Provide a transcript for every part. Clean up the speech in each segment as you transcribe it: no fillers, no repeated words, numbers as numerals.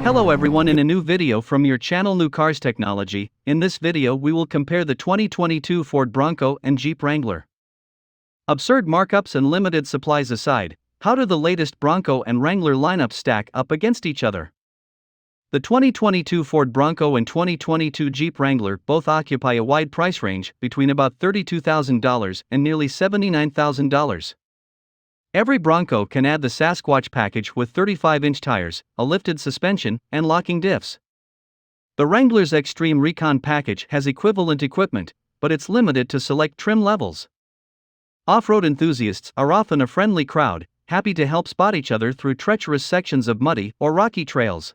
Hello everyone, in a new video from your channel New Cars Technology. In this video we will compare the 2022 Ford Bronco and Jeep Wrangler. Absurd markups and limited supplies aside, how do the latest Bronco and Wrangler lineups stack up against each other? The 2022 Ford Bronco and 2022 Jeep Wrangler both occupy a wide price range between about $32,000 and nearly $79,000. Every Bronco can add the Sasquatch package with 35-inch tires, a lifted suspension, and locking diffs. The Wrangler's Extreme Recon package has equivalent equipment, but it's limited to select trim levels. Off-road enthusiasts are often a friendly crowd, happy to help spot each other through treacherous sections of muddy or rocky trails.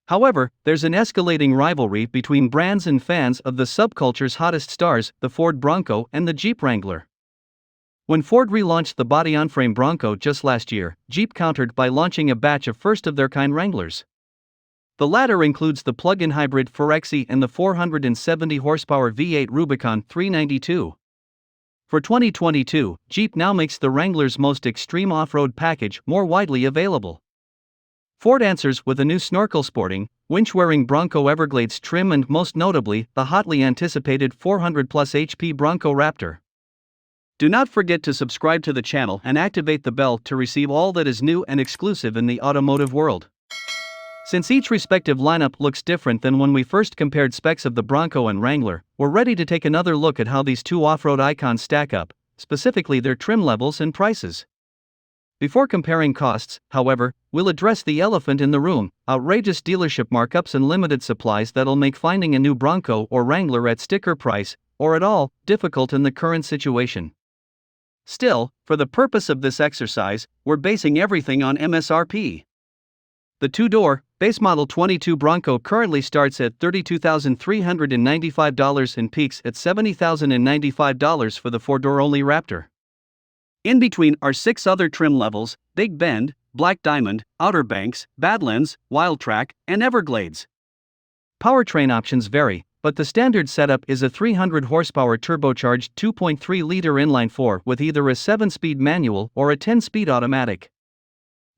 However, there's an escalating rivalry between brands and fans of the subculture's hottest stars, the Ford Bronco and the Jeep Wrangler. When Ford relaunched the body-on-frame Bronco just last year, Jeep countered by launching a batch of first-of-their-kind Wranglers. The latter includes the plug-in hybrid 4xe and the 470-horsepower V-8 Rubicon 392. For 2022, Jeep now makes the Wrangler's most extreme off-road package more widely available. Ford answers with a new snorkel-sporting, winch-wearing Bronco Everglades trim and most notably, the hotly anticipated 400-plus HP Bronco Raptor. Do not forget to subscribe to the channel and activate the bell to receive all that is new and exclusive in the automotive world. Since each respective lineup looks different than when we first compared specs of the Bronco and Wrangler, we're ready to take another look at how these two off-road icons stack up, specifically their trim levels and prices. Before comparing costs, however, we'll address the elephant in the room: outrageous dealership markups and limited supplies that'll make finding a new Bronco or Wrangler at sticker price, or at all, difficult in the current situation. Still, for the purpose of this exercise, we're basing everything on MSRP. The two-door, base model 22 Bronco currently starts at $32,395 and peaks at $70,095 for the four-door-only Raptor. In between are 6 other trim levels: Big Bend, Black Diamond, Outer Banks, Badlands, Wildtrak, and Everglades. Powertrain options vary, but the standard setup is a 300-horsepower turbocharged 2.3-liter inline-4 with either a 7-speed manual or a 10-speed automatic.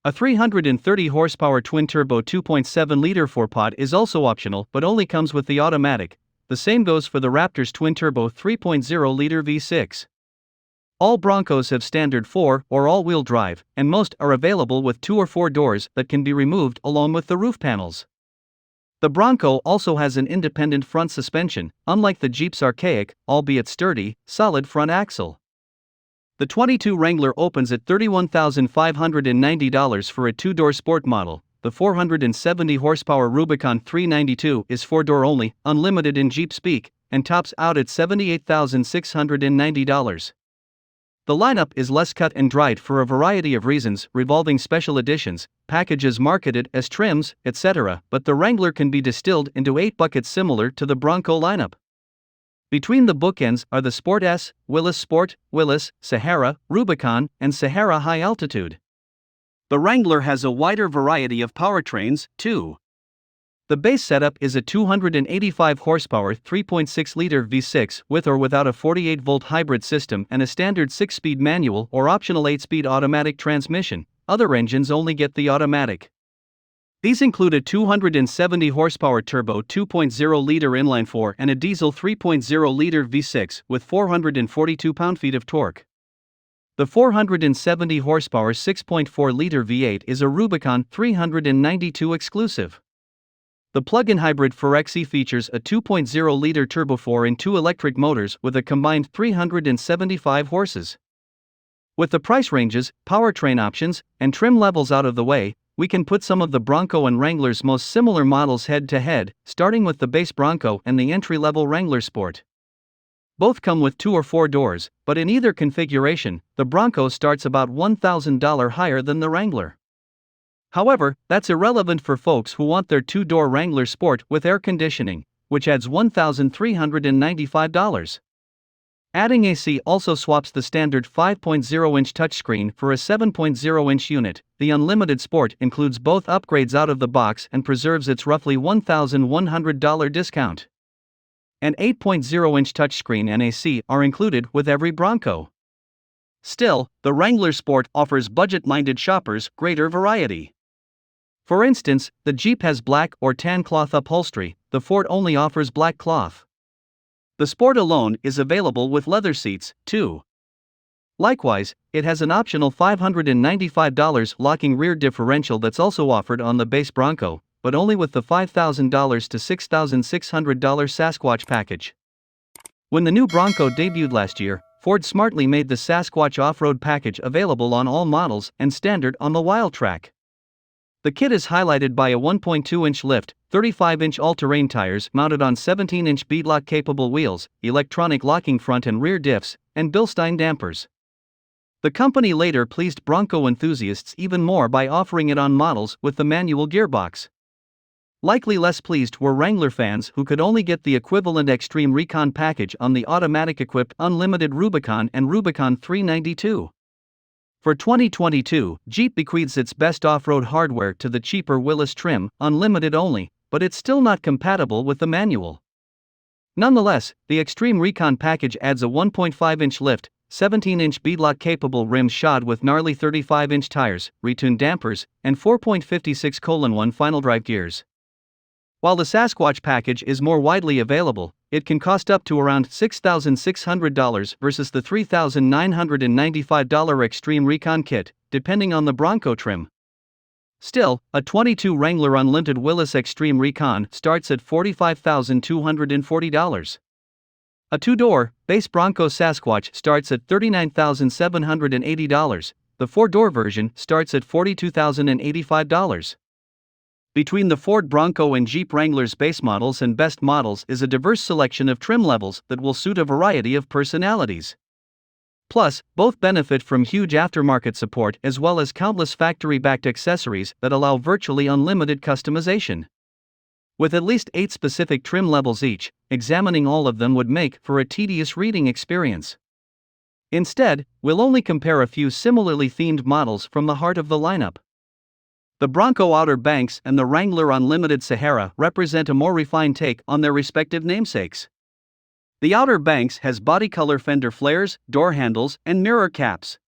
A 330-horsepower twin-turbo 2.7-liter 4-pod is also optional but only comes with the automatic. The same goes for the Raptor's twin-turbo 3.0-liter V6. All Broncos have standard 4 or all-wheel drive, and most are available with 2 or 4 doors that can be removed along with the roof panels. The Bronco also has an independent front suspension, unlike the Jeep's archaic, albeit sturdy, solid front axle. The 22 Wrangler opens at $31,590 for a 2-door sport model. The 470-horsepower Rubicon 392 is 4-door only, unlimited in Jeep speak, and tops out at $78,690. The lineup is less cut and dried for a variety of reasons, revolving special editions, packages marketed as trims, etc., but the Wrangler can be distilled into 8 buckets similar to the Bronco lineup. Between the bookends are the Sport S, Willys Sport, Willys, Sahara, Rubicon, and Sahara High Altitude. The Wrangler has a wider variety of powertrains, too. The base setup is a 285-horsepower 3.6-liter V6 with or without a 48-volt hybrid system and a standard 6-speed manual or optional 8-speed automatic transmission. Other engines only get the automatic. These include a 270-horsepower turbo 2.0-liter inline-4 and a diesel 3.0-liter V6 with 442 pound-feet of torque. The 470-horsepower 6.4-liter V8 is a Rubicon 392 exclusive. The plug-in hybrid 4xe features a 2.0-liter turbo 4-in-2 electric motors with a combined 375 horses. With the price ranges, powertrain options, and trim levels out of the way, we can put some of the Bronco and Wrangler's most similar models head-to-head, starting with the base Bronco and the entry-level Wrangler Sport. Both come with 2 or 4 doors, but in either configuration, the Bronco starts about $1,000 higher than the Wrangler. However, that's irrelevant for folks who want their 2-door Wrangler Sport with air conditioning, which adds $1,395. Adding AC also swaps the standard 5.0-inch touchscreen for a 7.0-inch unit. The Unlimited Sport includes both upgrades out of the box and preserves its roughly $1,100 discount. An 8.0-inch touchscreen and AC are included with every Bronco. Still, the Wrangler Sport offers budget-minded shoppers greater variety. For instance, the Jeep has black or tan cloth upholstery, the Ford only offers black cloth. The Sport alone is available with leather seats, too. Likewise, it has an optional $595 locking rear differential that's also offered on the base Bronco, but only with the $5,000 to $6,600 Sasquatch package. When the new Bronco debuted last year, Ford smartly made the Sasquatch off-road package available on all models and standard on the Wildtrak. The kit is highlighted by a 1.2-inch lift, 35-inch all-terrain tires mounted on 17-inch beadlock-capable wheels, electronic locking front and rear diffs, and Bilstein dampers. The company later pleased Bronco enthusiasts even more by offering it on models with the manual gearbox. Likely less pleased were Wrangler fans who could only get the equivalent Extreme Recon package on the automatic-equipped Unlimited Rubicon and Rubicon 392. For 2022, Jeep bequeaths its best off-road hardware to the cheaper Willys trim, Unlimited only, but it's still not compatible with the manual. Nonetheless, the Extreme Recon package adds a 1.5-inch lift, 17-inch beadlock-capable rims shod with gnarly 35-inch tires, retuned dampers, and 4.56:1 final drive gears. While the Sasquatch package is more widely available, it can cost up to around $6,600 versus the $3,995 Extreme Recon kit, depending on the Bronco trim. Still, a 22 Wrangler Unlimited Willys Extreme Recon starts at $45,240. A two-door, base Bronco Sasquatch starts at $39,780, the four-door version starts at $42,085. Between the Ford Bronco and Jeep Wranglers base models and best models is a diverse selection of trim levels that will suit a variety of personalities. Plus, both benefit from huge aftermarket support as well as countless factory-backed accessories that allow virtually unlimited customization. With at least 8 specific trim levels each, examining all of them would make for a tedious reading experience. Instead, we'll only compare a few similarly themed models from the heart of the lineup. The Bronco Outer Banks and the Wrangler Unlimited Sahara represent a more refined take on their respective namesakes. The Outer Banks has body color fender flares, door handles, and mirror caps.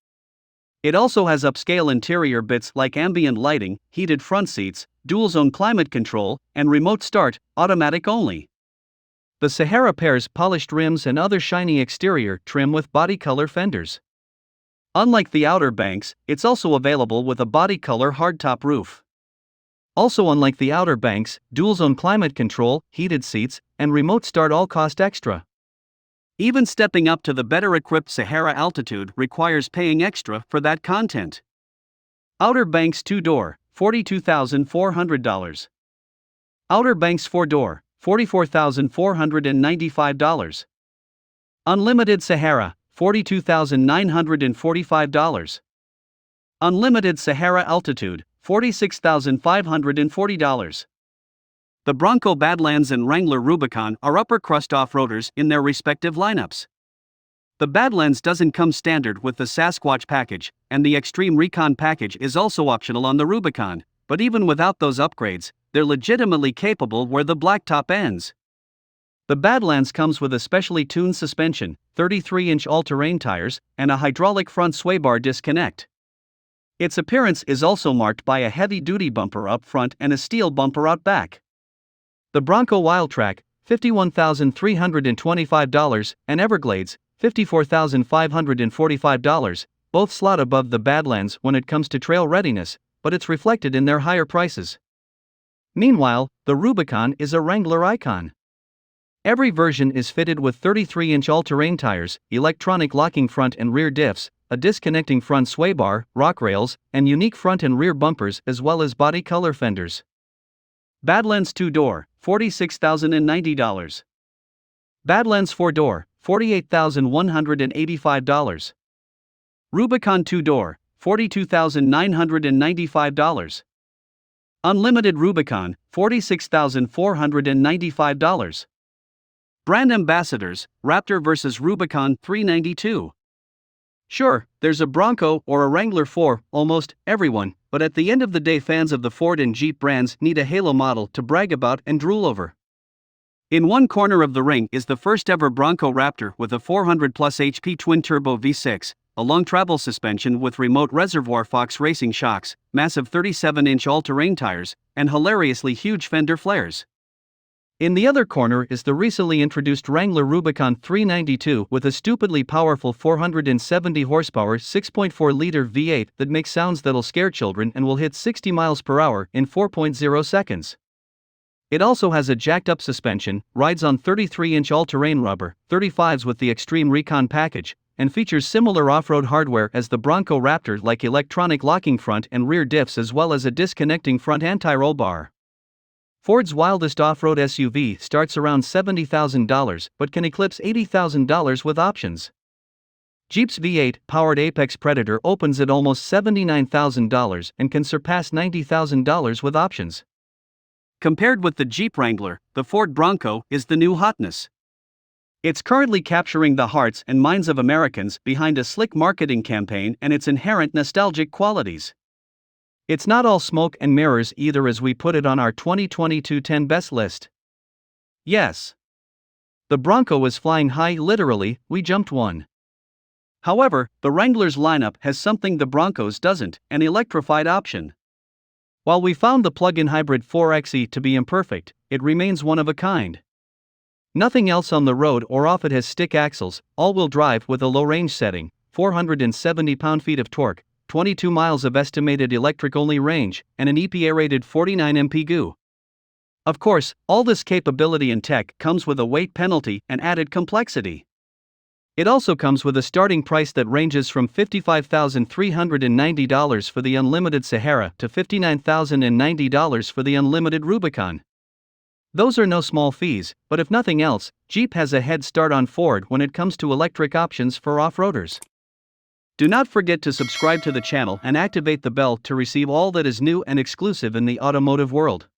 It also has upscale interior bits like ambient lighting, heated front seats, dual-zone climate control, and remote start, automatic only. The Sahara pairs polished rims and other shiny exterior trim with body color fenders. Unlike the Outer Banks, it's also available with a body color hardtop roof. Also unlike the Outer Banks, dual-zone climate control, heated seats, and remote start all cost extra. Even stepping up to the better-equipped Sahara Altitude requires paying extra for that content. Outer Banks 2-door, $42,400. Outer Banks 4-door, $44,495. Unlimited Sahara, $42,945. Unlimited Sahara Altitude, $46,540. The Bronco Badlands and Wrangler Rubicon are upper-crust off-roaders in their respective lineups. The Badlands doesn't come standard with the Sasquatch package, and the Extreme Recon package is also optional on the Rubicon, but even without those upgrades, they're legitimately capable where the blacktop ends. The Badlands comes with a specially tuned suspension, 33-inch all-terrain tires, and a hydraulic front sway bar disconnect. Its appearance is also marked by a heavy-duty bumper up front and a steel bumper out back. The Bronco Wildtrak, $51,325, and Everglades, $54,545, both slot above the Badlands when it comes to trail readiness, but it's reflected in their higher prices. Meanwhile, the Rubicon is a Wrangler icon. Every version is fitted with 33-inch all-terrain tires, electronic locking front and rear diffs, a disconnecting front sway bar, rock rails, and unique front and rear bumpers as well as body color fenders. Badlands 2-door, $46,090. Badlands 4-door, $48,185. Rubicon 2-door, $42,995. Unlimited Rubicon, $46,495. Brand ambassadors, Raptor vs. Rubicon 392. Sure, there's a Bronco or a Wrangler for almost everyone, but at the end of the day fans of the Ford and Jeep brands need a halo model to brag about and drool over. In one corner of the ring is the first ever Bronco Raptor with a 400+ HP twin-turbo V6, a long travel suspension with remote reservoir Fox racing shocks, massive 37-inch all-terrain tires, and hilariously huge fender flares. In the other corner is the recently introduced Wrangler Rubicon 392 with a stupidly powerful 470 horsepower 6.4-liter V8 that makes sounds that'll scare children and will hit 60 miles per hour in 4.0 seconds. It also has a jacked-up suspension, rides on 33-inch all-terrain rubber, 35s with the Extreme Recon package, and features similar off-road hardware as the Bronco Raptor like electronic locking front and rear diffs as well as a disconnecting front anti-roll bar. Ford's wildest off-road SUV starts around $70,000 but can eclipse $80,000 with options. Jeep's V8-powered Apex Predator opens at almost $79,000 and can surpass $90,000 with options. Compared with the Jeep Wrangler, the Ford Bronco is the new hotness. It's currently capturing the hearts and minds of Americans behind a slick marketing campaign and its inherent nostalgic qualities. It's not all smoke and mirrors either, as we put it on our 2022 10 best list. Yes, the Bronco is flying high, literally, we jumped one. However, the Wrangler's lineup has something the Bronco's doesn't, an electrified option. While we found the plug-in hybrid 4xe to be imperfect, it remains one of a kind. Nothing else on the road or off it has stick axles, all-wheel drive with a low-range setting, 470 pound-feet of torque, 22 miles of estimated electric-only range, and an EPA-rated 49 mpg. Of course, all this capability and tech comes with a weight penalty and added complexity. It also comes with a starting price that ranges from $55,390 for the unlimited Sahara to $59,090 for the unlimited Rubicon. Those are no small fees, but if nothing else, Jeep has a head start on Ford when it comes to electric options for off-roaders. Do not forget to subscribe to the channel and activate the bell to receive all that is new and exclusive in the automotive world.